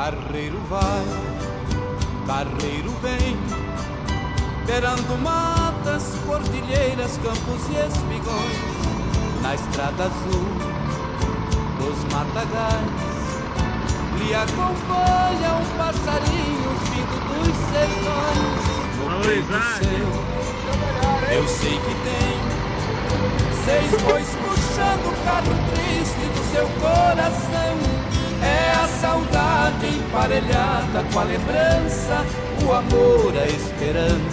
Carreiro vai, carreiro vem, beirando matas, cordilheiras, campos e espigões, na estrada azul dos matagais. Lhe acompanha um passarinho vindo dos sertões. No peito seu, eu sei que tem 6 bois puxando o carro triste do seu coração. É a saudade emparelhada com a lembrança, o amor, a esperança.